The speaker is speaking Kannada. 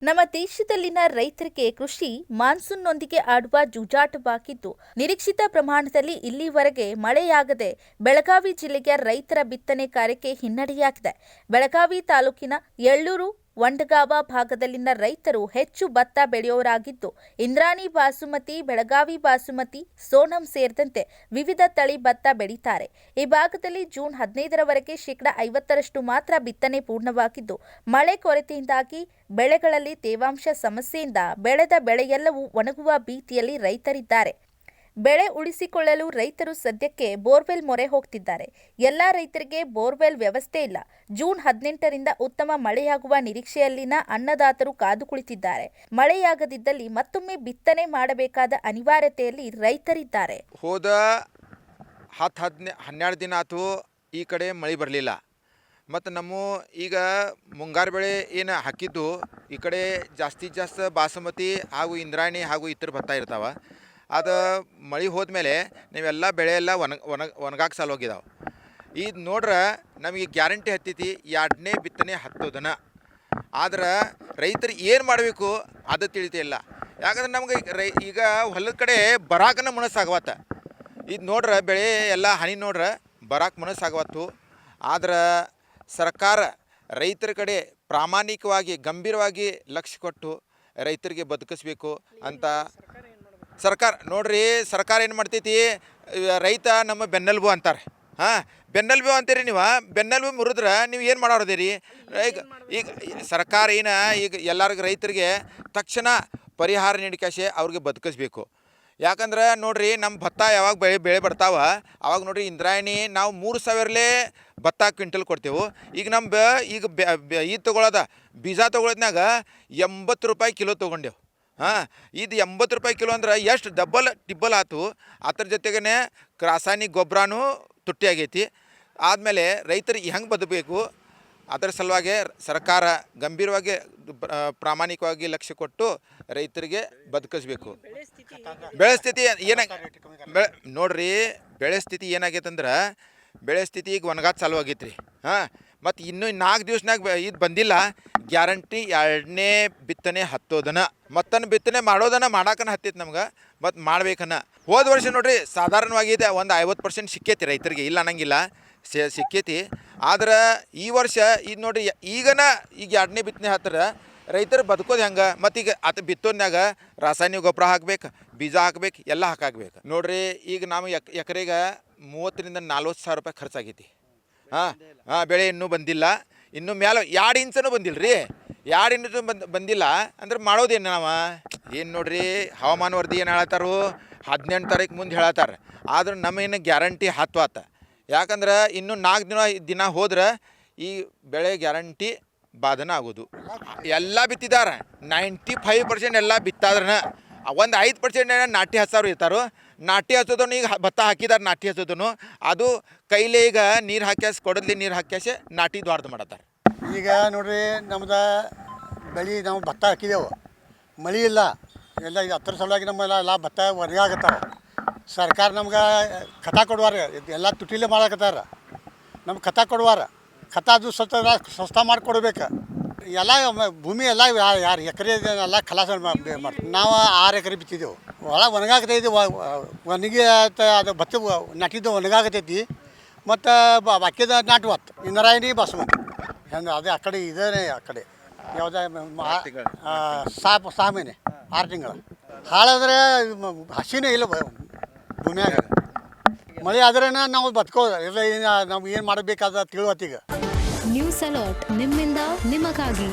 ನಮ್ಮ ದೇಶದಲ್ಲಿನ ರೈತರಿಗೆ ಕೃಷಿ ಮಾನ್ಸೂನ್ನೊಂದಿಗೆ ಆಡುವ ಜೂಜಾಟವಾಗಿದ್ದು, ನಿರೀಕ್ಷಿತ ಪ್ರಮಾಣದಲ್ಲಿ ಇಲ್ಲಿವರೆಗೆ ಮಳೆಯಾಗದೆ ಬೆಳಗಾವಿ ಜಿಲ್ಲೆಯ ರೈತರ ಬಿತ್ತನೆ ಕಾರ್ಯಕ್ಕೆ ಹಿನ್ನಡೆಯಾಗಿದೆ. ಬೆಳಗಾವಿ ತಾಲೂಕಿನ ಎಳ್ಳೂರು, ವಂಡಗಾವ ಭಾಗದಲ್ಲಿನ ರೈತರು ಹೆಚ್ಚು ಭತ್ತ ಬೆಳೆಯೋರಾಗಿದ್ದು, ಇಂದ್ರಾಣಿ ಬಾಸುಮತಿ, ಬೆಳಗಾವಿ ಬಾಸುಮತಿ, ಸೋನಂ ಸೇರಿದಂತೆ ವಿವಿಧ ತಳಿ ಭತ್ತ ಬೆಳೀತಾರೆ. ಈ ಭಾಗದಲ್ಲಿ ಜೂನ್ 15ರವರೆಗೆ 50% ಮಾತ್ರ ಬಿತ್ತನೆ ಪೂರ್ಣವಾಗಿದ್ದು, ಮಳೆ ಕೊರತೆಯಿಂದಾಗಿ ಬೆಳೆಗಳಲ್ಲಿ ತೇವಾಂಶ ಸಮಸ್ಯೆಯಿಂದ ಬೆಳೆದ ಬೆಳೆಯೆಲ್ಲವೂ ಒಣಗುವ ಭೀತಿಯಲ್ಲಿ ರೈತರಿದ್ದಾರೆ. ಬೆಳೆ ಉಳಿಸಿಕೊಳ್ಳಲು ರೈತರು ಸದ್ಯಕ್ಕೆ ಬೋರ್ವೆಲ್ ಮೊರೆ ಹೋಗ್ತಿದ್ದಾರೆ. ಎಲ್ಲ ರೈತರಿಗೆ ಬೋರ್ವೆಲ್ ವ್ಯವಸ್ಥೆ ಇಲ್ಲ. ಜೂನ್ 18ರಿಂದ ಉತ್ತಮ ಮಳೆಯಾಗುವ ನಿರೀಕ್ಷೆಯಲ್ಲಿನ ಅನ್ನದಾತರು ಕಾದು ಕುಳಿತಿದ್ದಾರೆ. ಮಳೆಯಾಗದಿದ್ದಲ್ಲಿ ಮತ್ತೊಮ್ಮೆ ಬಿತ್ತನೆ ಮಾಡಬೇಕಾದ ಅನಿವಾರ್ಯತೆಯಲ್ಲಿ ರೈತರಿದ್ದಾರೆ. ಹೋದ 10-12 ದಿನ ಆಯ್ತು ಈ ಕಡೆ ಮಳೆ ಬರಲಿಲ್ಲ. ಮತ್ತು ನಮ್ಮ ಈಗ ಮುಂಗಾರು ಬೆಳೆ ಏನು ಹಾಕಿದ್ದು ಈ ಕಡೆ ಜಾಸ್ತಿ ಬಾಸುಮತಿ ಹಾಗೂ ಇಂದ್ರಾಣಿ ಹಾಗೂ ಇತರ ಭತ್ತ ಇರ್ತಾವೆ. ಅದು ಮಳೆ ಹೋದ್ಮೇಲೆ ನೀವೆಲ್ಲ ಬೆಳೆ ಎಲ್ಲ ಒಣಗಾಕ ಸಾಲ ಹೋಗಿದ್ದಾವೆ. ಇದು ನೋಡ್ರೆ ನಮಗೆ ಗ್ಯಾರಂಟಿ ಹತ್ತೈತಿ 2ನೇ ಬಿತ್ತನೆ ಹತ್ತೋದನ. ಆದ್ರೆ ರೈತರು ಏನು ಮಾಡಬೇಕು ಅದು ತಿಳಿತಿಲ್ಲ. ಯಾಕಂದ್ರೆ ನಮ್ಗೆ ಈಗ ಹೊಲದ ಕಡೆ ಬರಾಕನ ಮನಸ್ಸಾಗವತ್ತ. ಇದು ನೋಡ್ರೆ ಬೆಳೆ ಎಲ್ಲ ಹನಿ ನೋಡ್ರೆ ಬರಾಕ ಮನಸ್ಸಾಗವತ್ತು. ಆದ್ರೆ ಸರ್ಕಾರ ರೈತರ ಕಡೆ ಪ್ರಾಮಾಣಿಕವಾಗಿ ಗಂಭೀರವಾಗಿ ಲಕ್ಷ್ಯ ಕೊಟ್ಟು ರೈತರಿಗೆ ಬದುಕಿಸ್ಬೇಕು ಅಂತ ಸರ್ಕಾರ ನೋಡ್ರಿ. ಸರ್ಕಾರ ಏನು ಮಾಡ್ತೈತಿ, ರೈತ ನಮ್ಮ ಬೆನ್ನೆಲುಬು ಅಂತಾರೆ. ಬೆನ್ನೆಲುಬು ಅಂತೀರಿ ನೀವು. ಬೆನ್ನೆಲುಬು ಮುರಿದ್ರೆ ನೀವು ಏನು ಮಾಡೋರದಿರಿ? ಈಗ ಸರ್ಕಾರ ಈಗ ಎಲ್ಲರಿಗೂ ರೈತರಿಗೆ ತಕ್ಷಣ ಪರಿಹಾರ ನೀಡಿಕಾಶೆ ಅವ್ರಿಗೆ ಬದುಕಿಸ್ಬೇಕು. ಯಾಕಂದ್ರೆ ನೋಡ್ರಿ, ನಮ್ಮ ಭತ್ತ ಯಾವಾಗ ಬೆಳೆ ಬರ್ತಾವ ಅವಾಗ ನೋಡ್ರಿ ಇಂದ್ರಾಯಣಿ ನಾವು 3,000ಲೇ ಭತ್ತ ಕ್ವಿಂಟಲ್ ಕೊಡ್ತೇವೆ. ಈಗ ಈಗ ಇದು ತೊಗೊಳೋದ ಬೀಜ ತೊಗೊಳೋದ್ನಾಗ 80 ರೂಪಾಯಿ ಕಿಲೋ ತೊಗೊಂಡೆವು. ಇದು 80 ರೂಪಾಯಿ ಕಿಲೋ ಅಂದ್ರೆ ಎಷ್ಟು ಟಿಬ್ಬಲ್ ಆಯ್ತು. ಅದ್ರ ಜೊತೆಗೇ ರಾಸಾಯನಿಕ ಗೊಬ್ಬರನೂ ತುಟ್ಟಿ ಆಗೈತಿ. ಆದಮೇಲೆ ರೈತರಿಗೆ ಹೆಂಗೆ ಬದುಕಬೇಕು ಅದರ ಸಲುವಾಗಿ ಸರ್ಕಾರ ಗಂಭೀರವಾಗಿ ಪ್ರಾಮಾಣಿಕವಾಗಿ ಲಕ್ಷ್ಯ ಕೊಟ್ಟು ರೈತರಿಗೆ ಬದುಕಿಸ್ಬೇಕು. ಬೆಳೆ ಸ್ಥಿತಿ ನೋಡ್ರಿ, ಬೆಳೆ ಸ್ಥಿತಿ ಏನಾಗೈತಂದ್ರೆ ಬೆಳೆ ಸ್ಥಿತಿ ಈಗ ಒಣಗಾತ ಚಾಲು ಆಗೈತ್ರಿ. ಮತ್ತು ಇನ್ನೂ 4 ದಿವ್ಸನಾಗ ಇದು ಬಂದಿಲ್ಲ. ಗ್ಯಾರಂಟಿ 2ನೇ ಬಿತ್ತನೆ ಹತ್ತೋದನ. ಮತ್ತನ್ನು ಬಿತ್ತನೆ ಮಾಡೋದನ್ನ ಮಾಡಾಕನ ಹತ್ತೈತಿ ನಮ್ಗೆ. ಮತ್ತು ಮಾಡ್ಬೇಕನ್ನ ಹೋದ ವರ್ಷ ನೋಡ್ರಿ ಸಾಧಾರಣವಾಗಿದೆ, ಒಂದು 50% ಸಿಕ್ಕೈತಿ ರೈತರಿಗೆ, ಇಲ್ಲ ಅನ್ನಂಗಿಲ್ಲ, ಸಿಕ್ಕೈತಿ. ಆದ್ರೆ ಈ ವರ್ಷ ಇದು ನೋಡ್ರಿ ಈಗ 2ನೇ ಬಿತ್ತನೆ ಹತ್ತಿರ ರೈತರು ಬದುಕೋದು ಹೆಂಗೆ? ಮತ್ತೀಗ ಬಿತ್ತೋದ್ನಾಗ ರಾಸಾಯನಿಕ ಗೊಬ್ಬರ ಹಾಕ್ಬೇಕು, ಬೀಜ ಹಾಕ್ಬೇಕು, ಎಲ್ಲ ಹಾಕಾಕ್ಬೇಕು. ನೋಡ್ರಿ ಈಗ ನಾವು ಎಕರೆಗೆ 30,000 ರಿಂದ 40,000 ರೂಪಾಯಿ ಖರ್ಚಾಗೈತಿ. ಬೆಳೆ ಇನ್ನೂ ಬಂದಿಲ್ಲ. ಇನ್ನು ಮೇಲೆ 2 ಇಂಚನೂ ಬಂದಿಲ್ಲ ರೀ. 2 ಇಂಚು ಬಂದಿಲ್ಲ ಅಂದ್ರೆ ಮಾಡೋದೇನು ನಾವು? ಏನು ನೋಡ್ರಿ, ಹವಾಮಾನ ವರದಿ ಏನು ಹೇಳತ್ತಾರು, 18 ತಾರೀಕು ಮುಂದೆ ಹೇಳತ್ತಾರೆ. ಆದ್ರೆ ನಮಗೇನು ಗ್ಯಾರಂಟಿ 10 ಆತ. ಯಾಕಂದ್ರೆ ಇನ್ನೂ 4 ದಿನ ಹೋದ್ರೆ ಈ ಬೆಳೆ ಗ್ಯಾರಂಟಿ ಬಾಧನ ಆಗೋದು. ಎಲ್ಲ ಬಿತ್ತಿದ್ದಾರೆ, 95% ಎಲ್ಲ ಬಿತ್ತಾದ್ರೆ ಒಂದು 5% ನಾಟಿ ಹಚ್ಚೋರು ಇರ್ತಾರೋ. ನಾಟಿ ಹಚ್ಚೋದನ್ನು ಈಗ ಭತ್ತ ಹಾಕಿದಾರೆ, ನಾಟಿ ಹಚ್ಚೋದನ್ನು ಅದು ಕೈಲೇ ಈಗ ನೀರು ಹಾಕ್ಯಾಸ ಕೊಡದ್ಲಿ ನೀರು ಹಾಕ್ಯಾಸೆ ನಾಟಿ ದ್ವಾರ್ದು ಮಾಡತ್ತಾರೆ. ಈಗ ನೋಡ್ರಿ, ನಮ್ದು ಬೆಳೆ ನಾವು ಭತ್ತ ಹಾಕಿದೆವು, ಮಳೆ ಇಲ್ಲ ಎಲ್ಲ. ಈಗ ಹತ್ತರ ಸಲುವಾಗಿ ನಮ್ಮೆಲ್ಲ ಭತ್ತ ಒಣಗಾಕತ್ತಾರ. ಸರ್ಕಾರ ನಮ್ಗೆ ಖತ ಕೊಡುವಾರ, ಎಲ್ಲ ತುಟಿಲೇ ಮಾಡಕತ್ತಾರ. ನಮ್ಗೆ ಖತ ಕೊಡುವಾರ, ಖತ ಅದು ಸ್ವಸ್ಥ ಮಾಡಿಕೊಡ್ಬೇಕು. ಎಲ್ಲ ಭೂಮಿ ಎಲ್ಲ ಯಾರು ಎಕರೆ ಎಲ್ಲ ಖಲಾಸ ಮಾಡ್ತೀವಿ. ನಾವು 6 ಎಕರೆ ಬಿತ್ತಿದ್ದೆವು. ಒಣಗಾಕತೈತಿ, ಒಣಗಿ ಅದು ಭತ್ತ ನಾಟಿದ್ದು ಒಣಗಾಕತೈತಿ. ಮತ್ತು ಬಾಕಿದ ನಾಟುವತ್ತು ಇಂದ್ರಾಯಣಿ ಬಾಸುಮತಿ ಹೆಂಗೆ ಅದೇ ಆ ಕಡೆ ಇದೇ ಆ ಕಡೆ ಯಾವುದೇ ಸಾಮೇನೆ 6 ತಿಂಗಳು ಹಾಳಾದ್ರೆ ಹಸಿನೇ ಇಲ್ಲ ಭೂಮಿಯಾಗ. ಮಳೆ ಆದ್ರೆ ನಾವು ಬದುಕೋದು ಇಲ್ಲ. ನಾವು ಏನು ಮಾಡಬೇಕಾದ ತಿಳುವತ್ತೀಗ. ನ್ಯೂಸ್ ಅಲರ್ಟ್, ನಿಮ್ಮಿಂದ ನಿಮಗಾಗಿ.